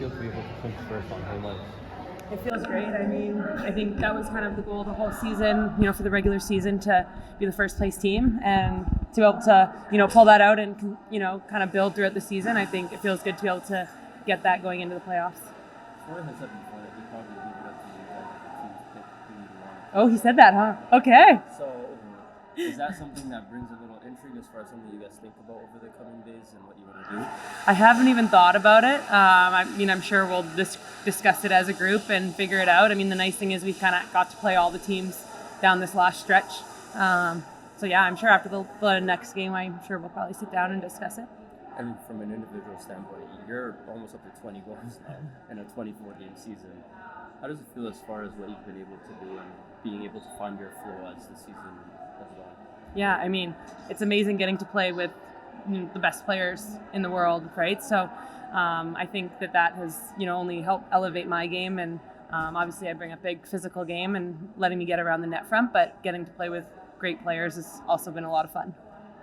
feel to be able to clinch first on home ice? It feels great. I mean, I think that was kind of the goal of the whole season, for the regular season to be the first place team and to be able to, pull that out and, kind of build throughout the season. I think it feels good to be able to get that going into the playoffs. Troy has said before that he probably leave it up to you guys if the teams pick who you want. Oh, he said that, huh? Okay. So, is that something that brings a little intrigue as far as something you guys think about over the coming days and what you want to do? I haven't even thought about it. I'm sure we'll discuss it as a group and figure it out. I mean, the nice thing is we kind of got to play all the teams down this last stretch. So yeah, I'm sure after the next game, I'm sure we'll probably sit down and discuss it. And from an individual standpoint, you're almost up to 20 goals now in a 24-game season. How does it feel as far as what you've been able to do and being able to find your flow as the season has gone? Yeah, I mean, it's amazing getting to play with the best players in the world, right? So I think that has, only helped elevate my game. And obviously I bring a big physical game and letting me get around the net front, but getting to play with great players has also been a lot of fun.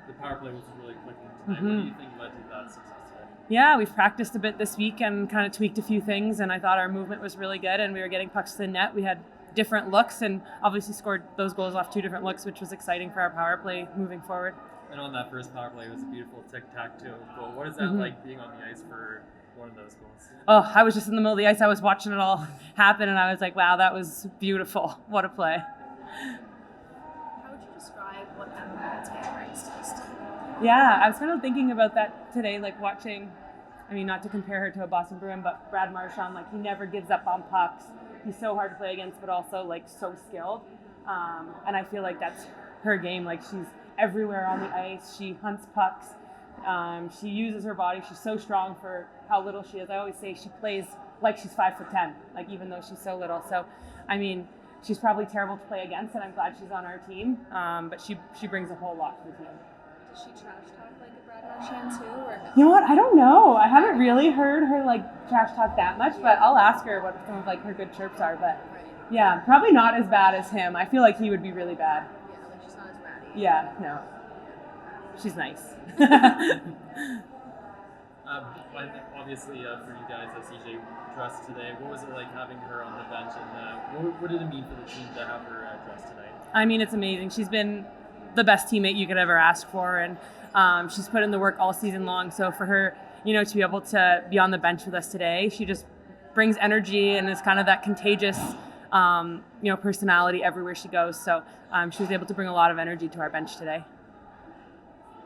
The power play was really clicking tonight. What do you think led to that success today? Yeah, we've practiced a bit this week and kind of tweaked a few things, and I thought our movement was really good and we were getting pucks to the net. We had different looks and obviously scored those goals off two different looks, which was exciting for our power play moving forward. And on that first power play, it was a beautiful tic-tac-toe goal. What is that like being on the ice for one of those goals? Oh, I was just in the middle of the ice. I was watching it all happen and I was like, wow, that was beautiful. What a play. How would you describe what that Maltais brings to this team? Yeah, I was kind of thinking about that today, like watching, not to compare her to a Boston Bruin, but Brad Marchand, he never gives up on pucks. He's so hard to play against, but also so skilled. And I feel like that's her game. She's everywhere on the ice. She hunts pucks. She uses her body. She's so strong for how little she is. I always say she plays like she's 5'10", even though she's so little. So, she's probably terrible to play against, and I'm glad she's on our team. But she brings a whole lot to the team. Does she trash talk like a Brad Marchand too, or no? You know what? I don't know. I haven't really heard her trash talk that much, but I'll ask her what some of her good chirps are. But yeah, probably not as bad as him. I feel like he would be really bad. Yeah, she's not as ratty. Yeah, no. She's nice. Obviously, for you guys, CJ dressed today. What was it like having her on the bench, and what did it mean for the team to have her dressed tonight? It's amazing. She's been the best teammate you could ever ask for, and she's put in the work all season long. So for her, to be able to be on the bench with us today, she just brings energy and is kind of that contagious, personality everywhere she goes. So she was able to bring a lot of energy to our bench today.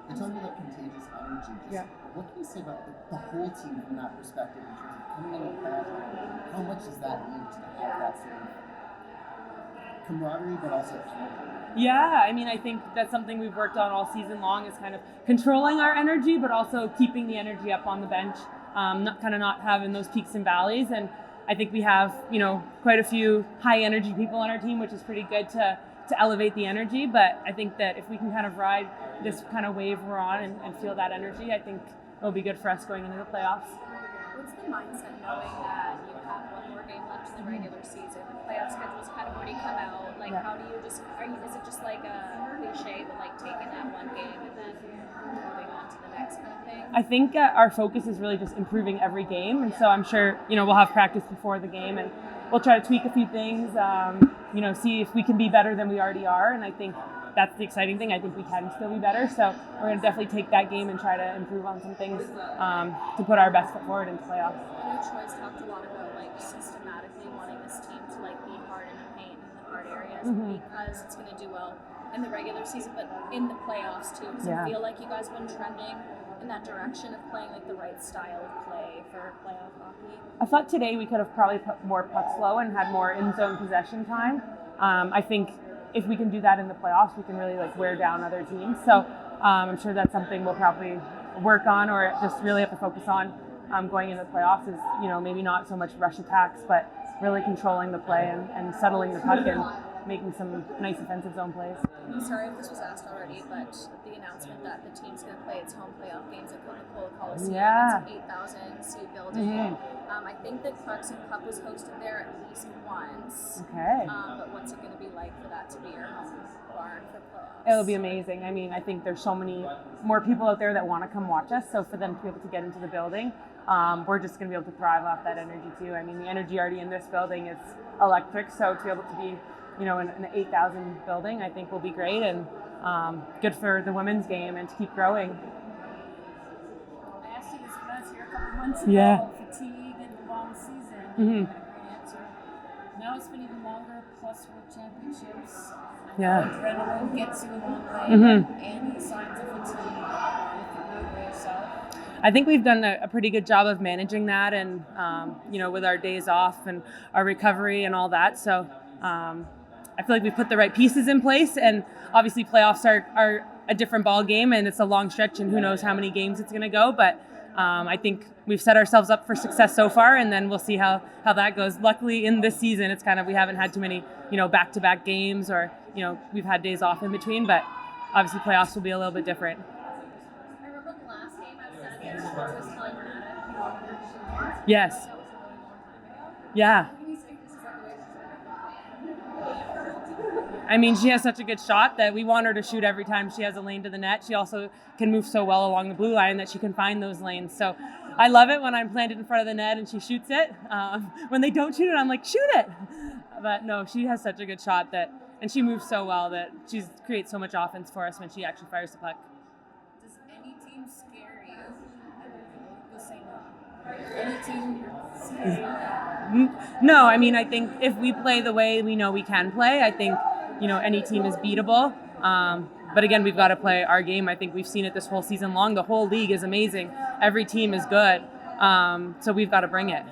You're talking about contagious energy. What can you say about the whole team from that perspective in terms of coming into the playoffs? How much does that mean to have that sort of camaraderie, but also energy? Yeah, I think that's something we've worked on all season long is kind of controlling our energy, but also keeping the energy up on the bench, not having those peaks and valleys. And I think we have, quite a few high energy people on our team, which is pretty good to elevate the energy. But I think that if we can kind of ride this kind of wave we're on and feel that energy, I think it'll be good for us going into the playoffs. What's the mindset knowing that you have one more game left in the regular season? The playoff schedule's kind of already come out. How do you is it just like a cliche, but taking that one game and then moving on to the next kind of thing? I think our focus is really just improving every game. And so I'm sure, we'll have practice before the game and we'll try to tweak a few things, see if we can be better than we already are. And I think that's the exciting thing. I think we can still be better. So we're going to definitely take that game and try to improve on some things to put our best foot forward into playoffs. I know Troy's talked a lot about systematically wanting this team to be hard in the paint and the hard areas because it's going to do well in the regular season, but in the playoffs too. Does it feel like you guys have been trending in that direction of playing the right style of play for playoff hockey? I thought today we could have probably put more pucks low and had more in-zone possession time. I think if we can do that in the playoffs, we can really wear down other teams. So I'm sure that's something we'll probably work on or just really have to focus on going into the playoffs is, maybe not so much rush attacks, but really controlling the play and settling the puck and making some nice offensive zone plays. I'm sorry if this was asked already, but the announcement that the team's going to play its home playoff games at Coca-Cola Coliseum, it's an 8,000 seat building. I think the Clarkson Cup was hosted there at least once. Okay. But what's it going to be like for that to be your home barn for playoffs? It'll be amazing. I mean, I think there's so many more people out there that want to come watch us. So for them to be able to get into the building, we're just going to be able to thrive off that energy too. I mean, the energy already in this building is electric. So to be able to be, in an 8,000 building, I think will be great and good for the women's game and to keep growing. I asked you this when I was here a couple months ago. Yeah. Fatigue in the long season. Mm-hmm. You had a great answer. Now it's been even longer, plus World Championships. Yeah. Adrenaline gets you a long way. Mm-hmm. Any signs of fatigue with the road by yourself? I think we've done a pretty good job of managing that and, with our days off and our recovery and all that. So I feel like we've put the right pieces in place, and obviously playoffs are a different ball game and it's a long stretch and who knows how many games it's going to go. But I think we've set ourselves up for success so far, and then we'll see how that goes. Luckily in this season, it's we haven't had too many, back-to-back games or, we've had days off in between, but obviously playoffs will be a little bit different. I remember the last game I was at against you, I was telling Natalie you wanted her to shoot. Yes. That was a really long time ago. Yeah. What can you say this is like the way I mean, she has such a good shot that we want her to shoot every time she has a lane to the net. She also can move so well along the blue line that she can find those lanes. So I love it when I'm planted in front of the net and she shoots it. When they don't shoot it, I'm like, shoot it. But no, she has such a good shot and she moves so well that she creates so much offense for us when she actually fires the puck. Does any team scare you? You'll say no. Any team scare you? No, I mean, I think if we play the way we know we can play, I think, any team is beatable. But again, we've got to play our game. I think we've seen it this whole season long. The whole league is amazing. Every team is good. So we've got to bring it.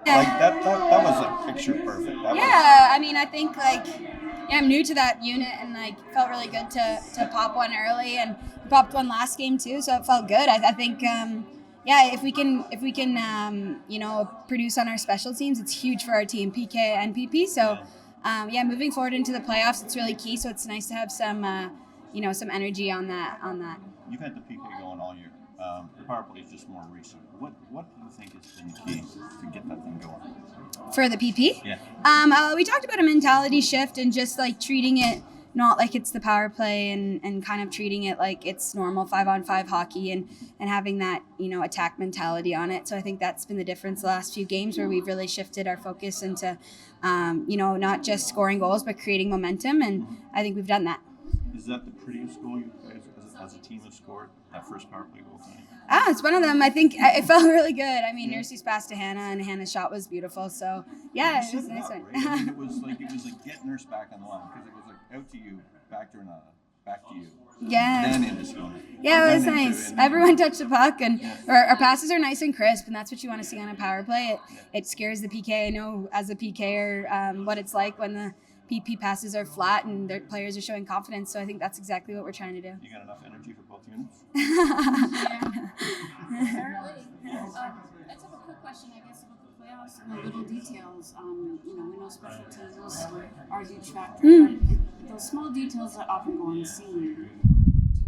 Like that was a picture perfect. I mean, I think I'm new to that unit and felt really good to pop one early, and we popped one last game too, so it felt good. I think if we can produce on our special teams, it's huge for our team, PK and PP. So moving forward into the playoffs, it's really key. So it's nice to have some some energy on that. You've had the PK going all year. The power play is just more recent. What do you think has been key to get that thing going? For the PP? Yeah. We talked about a mentality shift and just treating it not like it's the power play and kind of treating it like it's normal 5-on-5 hockey and having that, attack mentality on it. So I think that's been the difference the last few games where we've really shifted our focus into, not just scoring goals, but creating momentum. And I think we've done that. Is that the prettiest goal you guys as a team have scored, that first power play goal tonight? It's one of them. I think it felt really good. I mean, Nursey's pass to Hannah, and Hannah's shot was beautiful. So, yeah, it was a nice one. Right? I mean, it was like get Nurse back on the line, because it was out to you, back to Renata, back to you. Yeah. And then into Spooner. Yeah, it was nice. Everyone touched the puck, and our passes are nice and crisp, and that's what you want to see on a power play. It scares the PK. I know as a PKer what it's like when the PP passes are flat and their players are showing confidence. So I think that's exactly what we're trying to do. You got enough energy for both units? Apparently. Let's have a quick question, I guess, about the playoffs and the little details. We know special teams are a huge factor, but those small details that often go unseen. Do you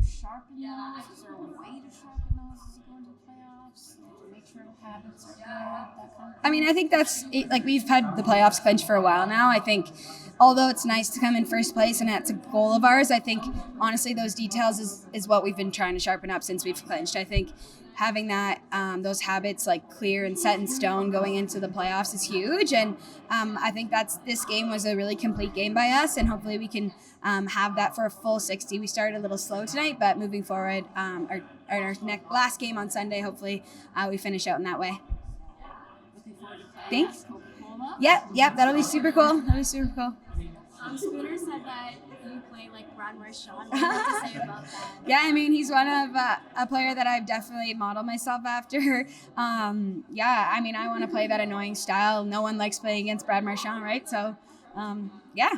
sharpen those? Is there a way to sharpen those as you go into the playoffs? To make sure habits are good, that kind of thing? I mean, I think that's we've had the playoffs clinched for a while now. I think although it's nice to come in first place and that's a goal of ours, I think honestly those details is what we've been trying to sharpen up since we've clinched. I think having that those habits clear and set in stone going into the playoffs is huge, and I think this game was a really complete game by us, and hopefully we can have that for a full 60. We started a little slow tonight, but moving forward, our last game on Sunday, hopefully we finish out in that way. Looking forward to playoffs. Thanks. Coca-Cola. Yep, that'll be super cool. Spooner said that you play like Brad Marchand. What do you have to say about that? Yeah, I mean, he's one of a player that I've definitely modeled myself after. I mean, I want to play that annoying style. No one likes playing against Brad Marchand, right? So, yeah.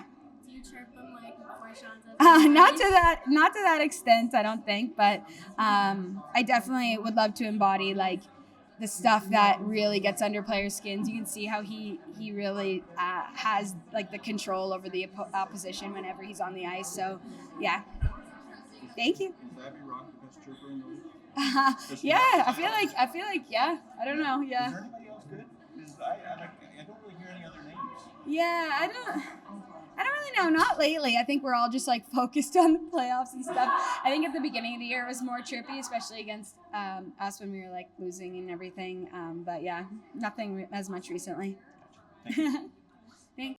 Do you chirp him like Marchand? Not to that extent, I don't think, but I definitely would love to embody the stuff that really gets under players' skins. You can see how he really has like the control over the opposition whenever he's on the ice. So, yeah. Thank you. Is Abby Rock the best trooper in the league? Yeah, I feel like yeah. I don't know. Yeah. Is there anybody else good? Because I don't really hear any other names. Yeah, I don't really know. Not lately. I think we're all just like focused on the playoffs and stuff. I think at the beginning of the year it was more trippy, especially against us when we were like losing and everything. But yeah, nothing as much recently.